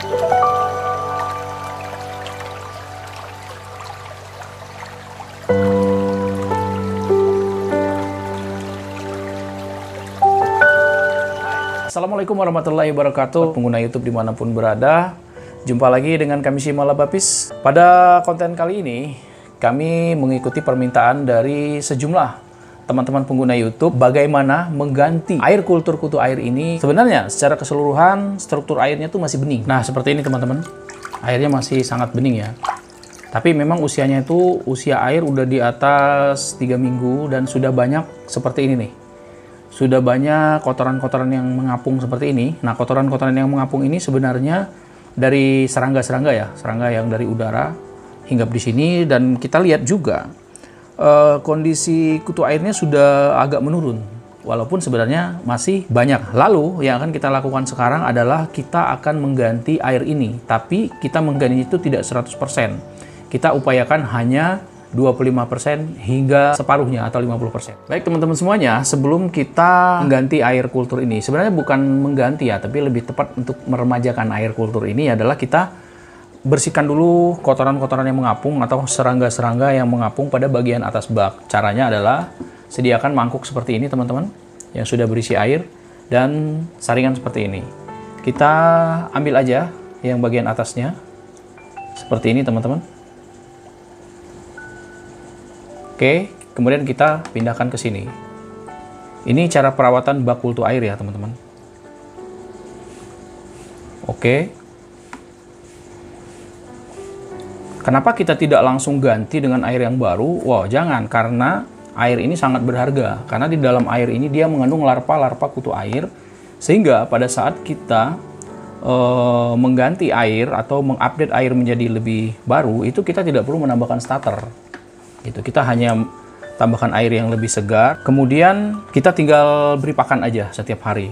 Assalamualaikum warahmatullahi wabarakatuh, pengguna YouTube dimanapun berada. Jumpa lagi dengan kami Shima Labapis. Pada konten kali ini, kami mengikuti permintaan dari sejumlah teman-teman pengguna YouTube bagaimana mengganti air kultur kutu air ini. Sebenarnya secara keseluruhan struktur airnya tuh masih bening. Nah, seperti ini teman-teman. Airnya masih sangat bening ya. Tapi memang usianya itu usia air udah di atas 3 minggu dan sudah banyak seperti ini nih. Sudah banyak kotoran-kotoran yang mengapung seperti ini. Nah, kotoran-kotoran yang mengapung ini sebenarnya dari serangga-serangga ya, serangga yang dari udara hinggap di sini. Dan kita lihat juga kondisi kutu airnya sudah agak menurun, walaupun sebenarnya masih banyak. Lalu yang akan kita lakukan sekarang adalah kita akan mengganti air ini, tapi kita mengganti itu tidak 100%. Kita upayakan hanya 25% hingga separuhnya atau 50%. Baik teman-teman semuanya, sebelum kita mengganti air kultur ini, sebenarnya bukan mengganti ya, tapi lebih tepat untuk meremajakan air kultur ini adalah kita bersihkan dulu kotoran-kotoran yang mengapung atau serangga-serangga yang mengapung pada bagian atas bak. Caranya adalah sediakan mangkuk seperti ini teman-teman, yang sudah berisi air dan saringan seperti ini. Kita ambil aja yang bagian atasnya, seperti ini teman-teman. Oke, kemudian kita pindahkan ke sini. Ini cara perawatan bak kultu air ya, teman-teman. Oke. Kenapa kita tidak langsung ganti dengan air yang baru? Wow, jangan, karena air ini sangat berharga. Karena di dalam air ini dia mengandung larva-larva kutu air, sehingga pada saat kita mengganti air atau mengupdate air menjadi lebih baru, itu kita tidak perlu menambahkan starter. Itu kita hanya tambahkan air yang lebih segar, kemudian kita tinggal beri pakan aja setiap hari.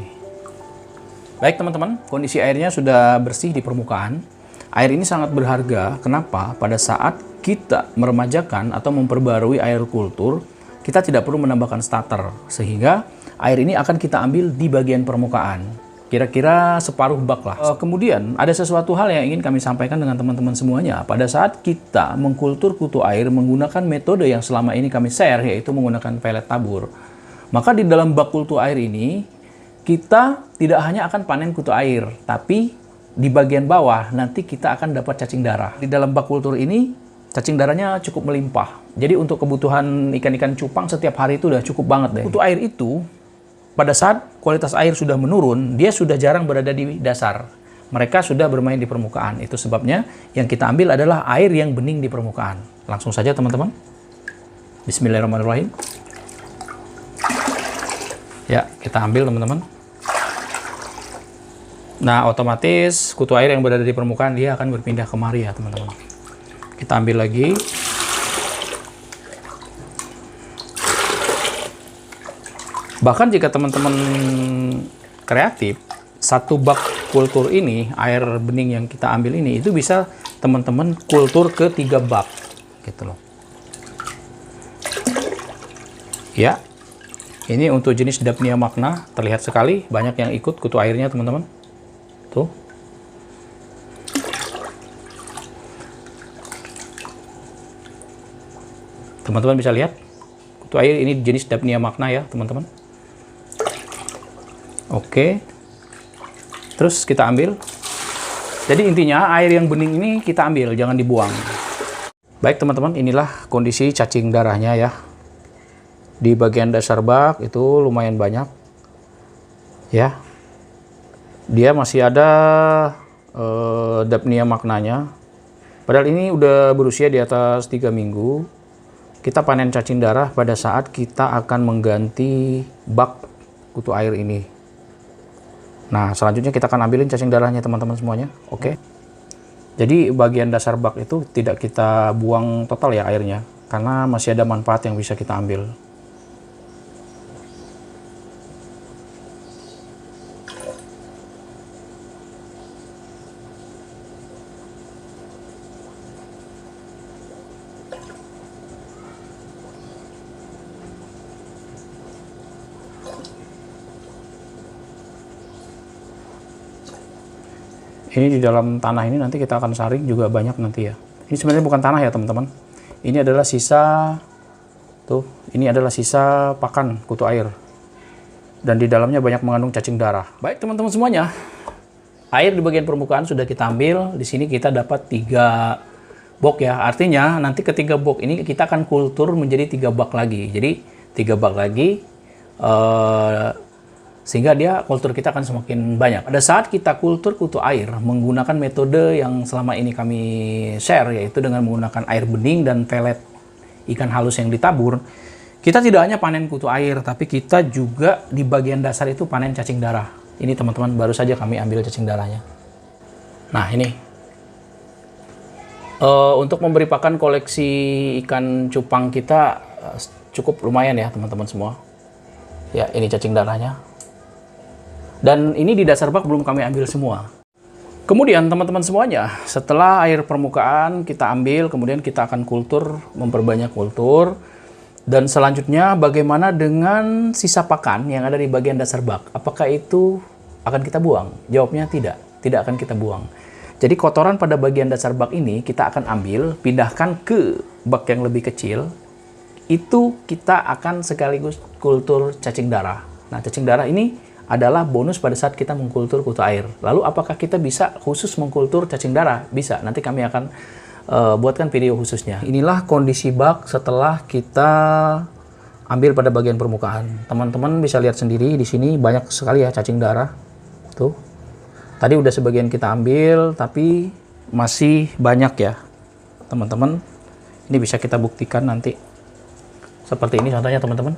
Baik teman-teman, kondisi airnya sudah bersih di permukaan. Air ini sangat berharga. Kenapa? Pada saat kita meremajakan atau memperbarui air kultur, kita tidak perlu menambahkan starter, sehingga air ini akan kita ambil di bagian permukaan. Kira-kira separuh bak lah. Kemudian ada sesuatu hal yang ingin kami sampaikan dengan teman-teman semuanya. Pada saat kita mengkultur kutu air menggunakan metode yang selama ini kami share, yaitu menggunakan pelet tabur, maka di dalam bak kultur air ini kita tidak hanya akan panen kutu air, tapi di bagian bawah nanti kita akan dapat cacing darah. Di dalam bak kultur ini cacing darahnya cukup melimpah. Jadi untuk kebutuhan ikan-ikan cupang setiap hari itu udah cukup banget deh. Kutu air itu pada saat kualitas air sudah menurun, dia sudah jarang berada di dasar. Mereka sudah bermain di permukaan. Itu sebabnya yang kita ambil adalah air yang bening di permukaan. Langsung saja teman-teman. Bismillahirrahmanirrahim. Ya, kita ambil teman-teman. Nah, otomatis kutu air yang berada di permukaan dia akan berpindah kemari ya teman-teman. Kita ambil lagi. Bahkan jika teman-teman kreatif, satu bak kultur ini, air bening yang kita ambil ini, itu bisa teman-teman kultur ke 3 bak. Gitu loh. Ya, ini untuk jenis Daphnia magna, terlihat sekali banyak yang ikut kutu airnya teman-teman. Tuh. Teman-teman bisa lihat, kutu air ini jenis Daphnia magna ya teman-teman. Oke, terus kita ambil. Jadi intinya air yang bening ini kita ambil, jangan dibuang. Baik teman-teman, inilah kondisi cacing darahnya ya. Di bagian dasar bak itu lumayan banyak. Ya, dia masih ada Daphnia magnanya. Padahal ini udah berusia di atas 3 minggu. Kita panen cacing darah pada saat kita akan mengganti bak kutu air ini. Nah, selanjutnya kita akan ambilin cacing darahnya teman-teman semuanya. Oke. Jadi bagian dasar bak itu tidak kita buang total ya airnya, karena masih ada manfaat yang bisa kita ambil. Ini di dalam tanah ini nanti kita akan saring juga banyak nanti ya. Ini sebenarnya bukan tanah ya teman-teman. Ini adalah sisa, tuh, ini adalah sisa pakan kutu air. Dan di dalamnya banyak mengandung cacing darah. Baik teman-teman semuanya, air di bagian permukaan sudah kita ambil. Di sini kita dapat 3 box ya. Artinya nanti ketiga box ini kita akan kultur menjadi 3 bak lagi. Jadi 3 bak lagi. Sehingga dia kultur kita akan semakin banyak. Pada saat kita kultur kutu air menggunakan metode yang selama ini kami share, yaitu dengan menggunakan air bening dan pelet ikan halus yang ditabur, kita tidak hanya panen kutu air, tapi kita juga di bagian dasar itu panen cacing darah. Ini teman-teman, baru saja kami ambil cacing darahnya. Nah ini untuk memberi pakan koleksi ikan cupang kita cukup lumayan ya teman-teman semua. Ya, ini cacing darahnya. Dan ini di dasar bak belum kami ambil semua. Kemudian teman-teman semuanya, setelah air permukaan kita ambil, kemudian kita akan kultur, memperbanyak kultur. Dan selanjutnya bagaimana dengan sisa pakan yang ada di bagian dasar bak? Apakah itu akan kita buang? Jawabnya tidak, tidak akan kita buang. Jadi kotoran pada bagian dasar bak ini kita akan ambil, pindahkan ke bak yang lebih kecil. Itu kita akan sekaligus kultur cacing darah. Nah, cacing darah ini adalah bonus pada saat kita mengkultur kutu air. Lalu apakah kita bisa khusus mengkultur cacing darah? Bisa, nanti kami akan buatkan video khususnya. Inilah kondisi bak setelah kita ambil pada bagian permukaan. Teman-teman bisa lihat sendiri di sini banyak sekali ya cacing darah. Tuh. Tadi udah sebagian kita ambil, tapi masih banyak ya. Teman-teman, ini bisa kita buktikan nanti. Seperti ini contohnya teman-teman.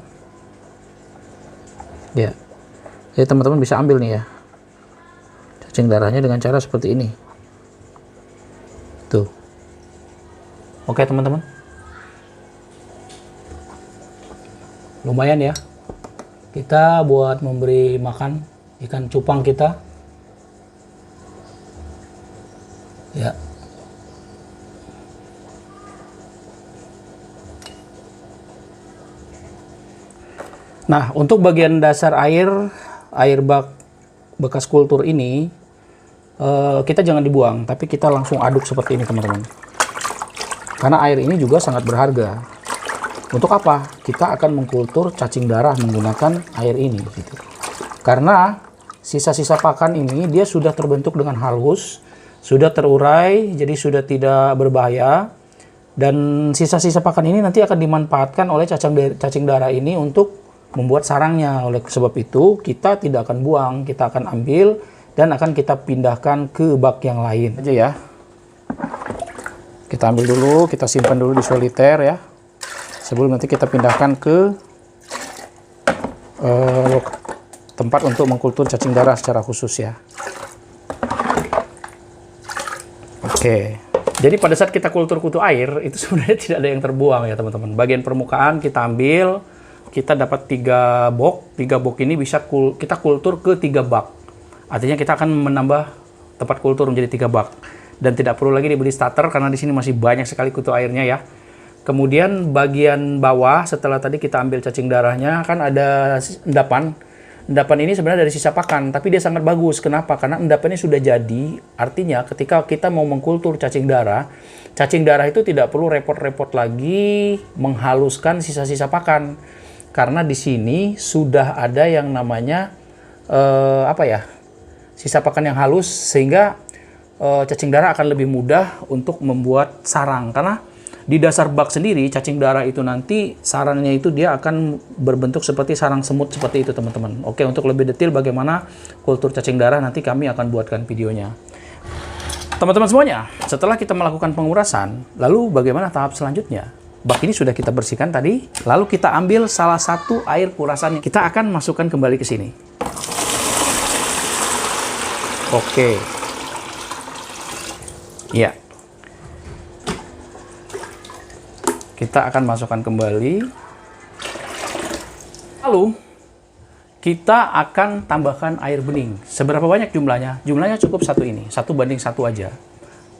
Ya. Jadi teman-teman bisa ambil nih ya cacing darahnya dengan cara seperti ini. Tuh. Oke teman-teman. Lumayan ya. Kita buat memberi makan ikan cupang kita. Ya. Nah, untuk bagian dasar air bak bekas kultur ini kita jangan dibuang, tapi kita langsung aduk seperti ini teman-teman. Karena air ini juga sangat berharga. Untuk apa? Kita akan mengkultur cacing darah menggunakan air ini. Gitu. Karena sisa-sisa pakan ini dia sudah terbentuk dengan halus, sudah terurai, jadi sudah tidak berbahaya. Dan sisa-sisa pakan ini nanti akan dimanfaatkan oleh cacing darah ini untuk membuat sarangnya. Oleh sebab itu kita tidak akan buang, kita akan ambil dan akan kita pindahkan ke bak yang lain aja ya. Kita ambil dulu, kita simpan dulu di soliter ya, sebelum nanti kita pindahkan ke tempat untuk mengkultur cacing darah secara khusus ya. Oke, jadi pada saat kita kultur kutu air itu sebenarnya tidak ada yang terbuang ya teman-teman. Bagian permukaan kita ambil, kita dapat 3 box. 3 box ini bisa kita kultur ke 3 bak. Artinya kita akan menambah tempat kultur menjadi 3 bak. Dan tidak perlu lagi dibeli starter karena di sini masih banyak sekali kutu airnya ya. Kemudian bagian bawah setelah tadi kita ambil cacing darahnya kan ada endapan. Endapan ini sebenarnya dari sisa pakan, tapi dia sangat bagus. Kenapa? Karena endapannya sudah jadi. Artinya ketika kita mau mengkultur cacing darah itu tidak perlu repot-repot lagi menghaluskan sisa-sisa pakan. Karena di sini sudah ada yang namanya sisa pakan yang halus, sehingga cacing darah akan lebih mudah untuk membuat sarang. Karena di dasar bak sendiri cacing darah itu nanti sarangnya itu dia akan berbentuk seperti sarang semut seperti itu teman-teman. Oke, untuk lebih detail bagaimana kultur cacing darah nanti kami akan buatkan videonya. Teman-teman semuanya, setelah kita melakukan pengurasan, lalu bagaimana tahap selanjutnya? Bak ini sudah kita bersihkan tadi, lalu kita ambil salah satu air kurasannya. Kita akan masukkan kembali ke sini. Oke. Ya. Kita akan masukkan kembali. Lalu, kita akan tambahkan air bening. Seberapa banyak jumlahnya? Jumlahnya cukup 1 ini, 1:1 aja.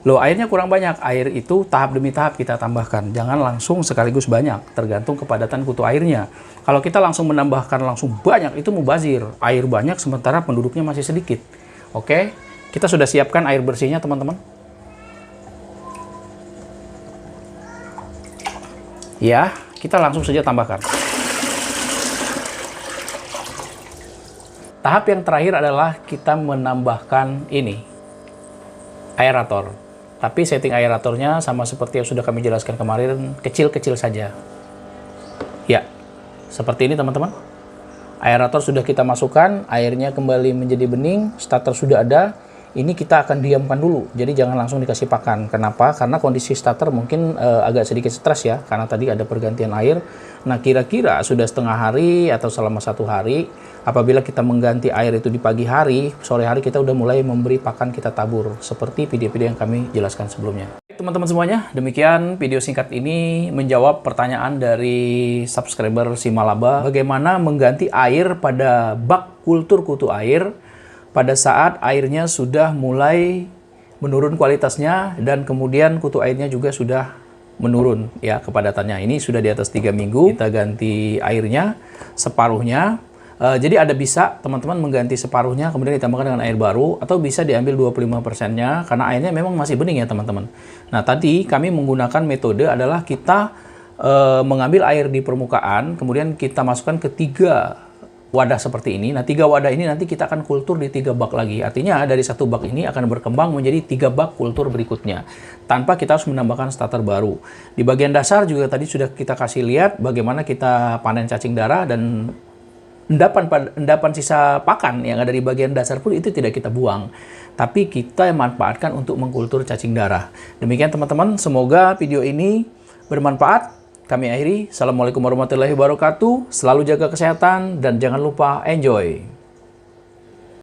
Loh, airnya kurang banyak. Air itu tahap demi tahap kita tambahkan. Jangan langsung sekaligus banyak, tergantung kepadatan kutu airnya. Kalau kita langsung menambahkan langsung banyak, itu mubazir. Air banyak sementara penduduknya masih sedikit. Oke, Kita sudah siapkan air bersihnya, teman-teman. Ya, kita langsung saja tambahkan. Tahap yang terakhir adalah kita menambahkan ini, aerator. Tapi setting aeratornya sama seperti yang sudah kami jelaskan kemarin, kecil-kecil saja. Ya, seperti ini teman-teman. Aerator sudah kita masukkan, airnya kembali menjadi bening, starter sudah ada. Ini kita akan diamkan dulu, jadi jangan langsung dikasih pakan. Kenapa? Karena kondisi starter mungkin agak sedikit stres ya, karena tadi ada pergantian air. Nah, kira-kira sudah setengah hari atau selama 1 hari, apabila kita mengganti air itu di pagi hari, sore hari kita udah mulai memberi pakan kita tabur, seperti video-video yang kami jelaskan sebelumnya. Teman-teman semuanya, demikian video singkat ini menjawab pertanyaan dari subscriber si Malaba, bagaimana mengganti air pada bak kultur kutu air pada saat airnya sudah mulai menurun kualitasnya dan kemudian kutu airnya juga sudah menurun ya kepadatannya. Ini sudah di atas 3 minggu, kita ganti airnya separuhnya. Jadi ada bisa teman-teman mengganti separuhnya kemudian ditambahkan dengan air baru, atau bisa diambil 25%-nya karena airnya memang masih bening ya teman-teman. Nah, tadi kami menggunakan metode adalah kita mengambil air di permukaan, kemudian kita masukkan ke 3 wadah seperti ini. Nah, 3 wadah ini nanti kita akan kultur di 3 bak lagi. Artinya dari 1 bak ini akan berkembang menjadi 3 bak kultur berikutnya. Tanpa kita harus menambahkan starter baru. Di bagian dasar juga tadi sudah kita kasih lihat bagaimana kita panen cacing darah, dan endapan sisa pakan yang ada di bagian dasar pun itu tidak kita buang. Tapi kita manfaatkan untuk mengkultur cacing darah. Demikian teman-teman, semoga video ini bermanfaat. Kami akhiri. Assalamualaikum warahmatullahi wabarakatuh. Selalu jaga kesehatan dan jangan lupa enjoy.